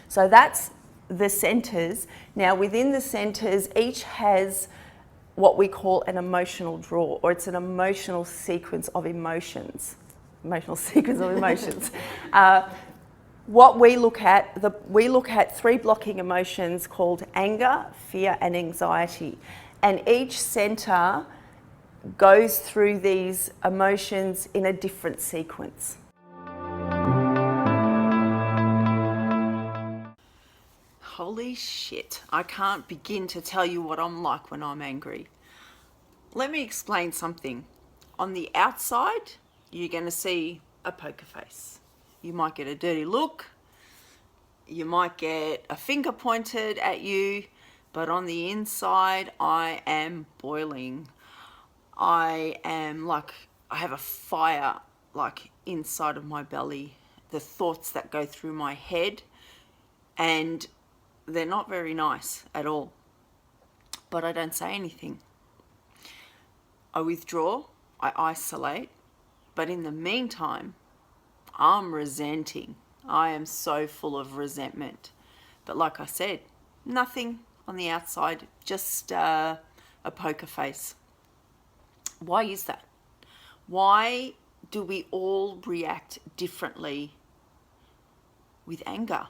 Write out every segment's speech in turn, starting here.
So that's the centers. Now within the centers, each has what we call an emotional draw, or it's an emotional sequence of emotions. Emotional sequence of emotions. What we look at, we look at 3 blocking emotions called anger, fear, and anxiety. And each center goes through these emotions in a different sequence. Holy shit, I can't begin to tell you what I'm like when I'm angry. Let me explain something. On the outside, you're going to see a poker face. You might get a dirty look, you might get a finger pointed at you, but on the inside, I am boiling. I have a fire like inside of my belly, the thoughts that go through my head, and they're not very nice at all. But I don't say anything. I withdraw, I isolate, but in the meantime, I'm resenting. I am so full of resentment. But like I said, nothing on the outside, just a poker face. Why is that? Why do we all react differently with anger?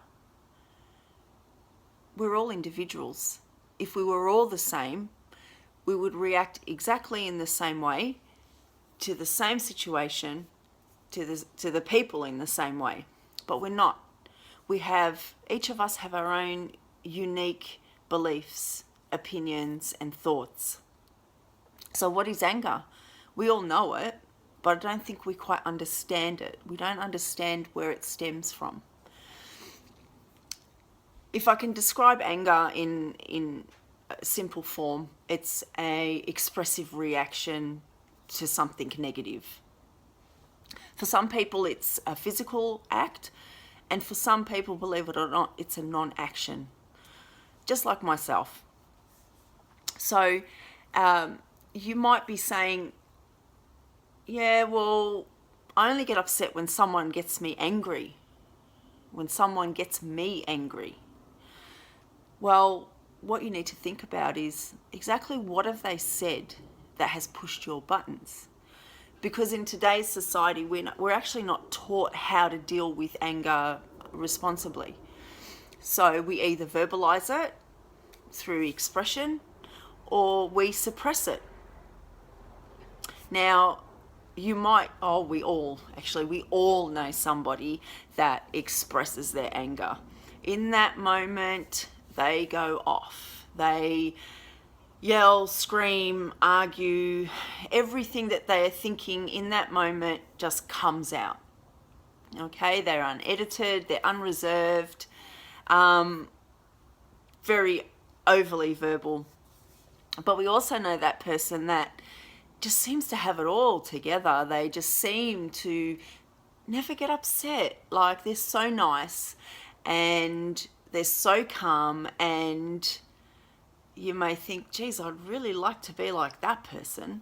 We're all individuals. If we were all the same, we would react exactly in the same way to the same situation, to the people in the same way. But we're not. Each of us have our own unique beliefs, opinions, and thoughts. So what is anger? We all know it, but I don't think we quite understand it. We don't understand where it stems from. If I can describe anger in simple form, it's a expressive reaction to something negative. For some people, it's a physical act, and for some people, believe it or not, it's a non-action, just like myself. So you might be saying, yeah, well, I only get upset when someone gets me angry, when someone gets me angry. Well, what you need to think about is exactly what have they said that has pushed your buttons? Because in today's society, we're actually not taught how to deal with anger responsibly. So we either verbalize it through expression or we suppress it. Now, we all know somebody that expresses their anger. In that moment, they go off. They yell, scream, argue. Everything that they are thinking in that moment just comes out. Okay, they're unedited, they're unreserved, very overly verbal. But we also know that person that just seems to have it all together. They just seem to never get upset. Like they're so nice and they're so calm, and you may think, geez, I'd really like to be like that person.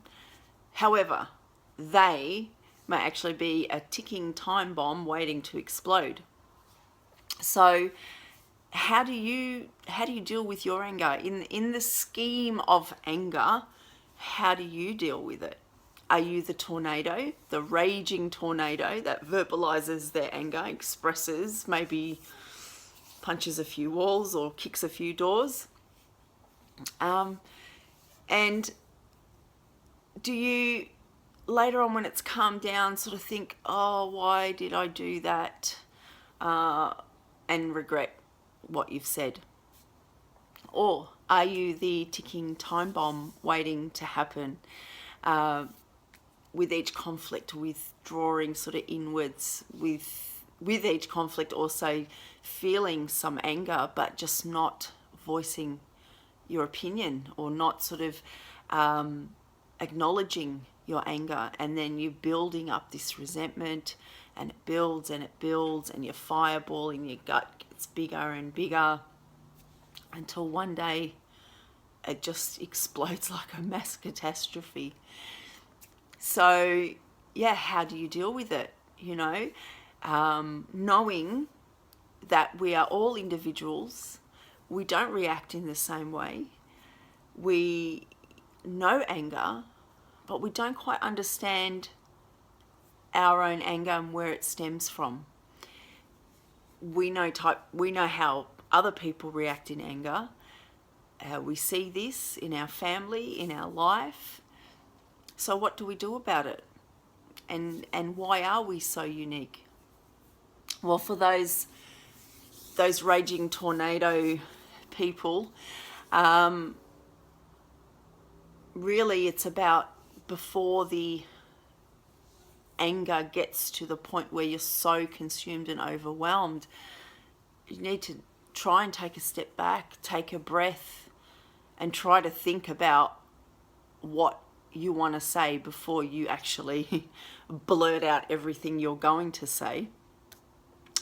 However, they may actually be a ticking time bomb waiting to explode. So how do you deal with your anger? In the scheme of anger, how do you deal with it? Are you the tornado, the raging tornado that verbalizes their anger, expresses, maybe punches a few walls or kicks a few doors? And do you, later on when it's calmed down, sort of think, oh, why did I do that? And regret what you've said? Or are you the ticking time bomb waiting to happen? With each conflict, withdrawing sort of inwards, with each conflict also feeling some anger, but just not voicing your opinion, or not sort of acknowledging your anger, and then you're building up this resentment, and it builds and it builds, and your fireball in your gut gets bigger and bigger until one day it just explodes like a mass catastrophe. So yeah, how do you deal with it? Knowing that we are all individuals. We don't react in the same way. We know anger, but we don't quite understand our own anger and where it stems from. We know how other people react in anger. We see this in our family, in our life. So what do we do about it? And why are we so unique? Well, for those raging tornado people, really it's about before the anger gets to the point where you're so consumed and overwhelmed, you need to try and take a step back, take a breath, and try to think about what you want to say before you actually blurt out everything you're going to say.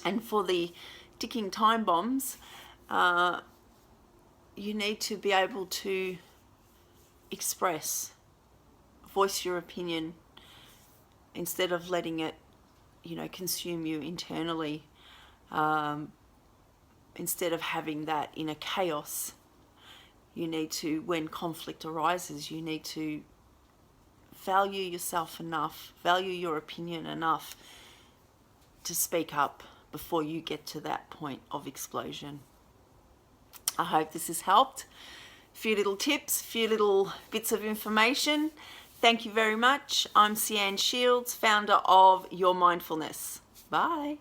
And for the ticking time bombs, you need to be able to express, voice your opinion, instead of letting it, consume you internally. Instead of having that inner chaos, you need to, when conflict arises, you need to value yourself enough, value your opinion enough to speak up before you get to that point of explosion. I hope this has helped. A few little tips, a few little bits of information. Thank you very much. I'm Sian Shields, founder of Your Mindfulness. Bye.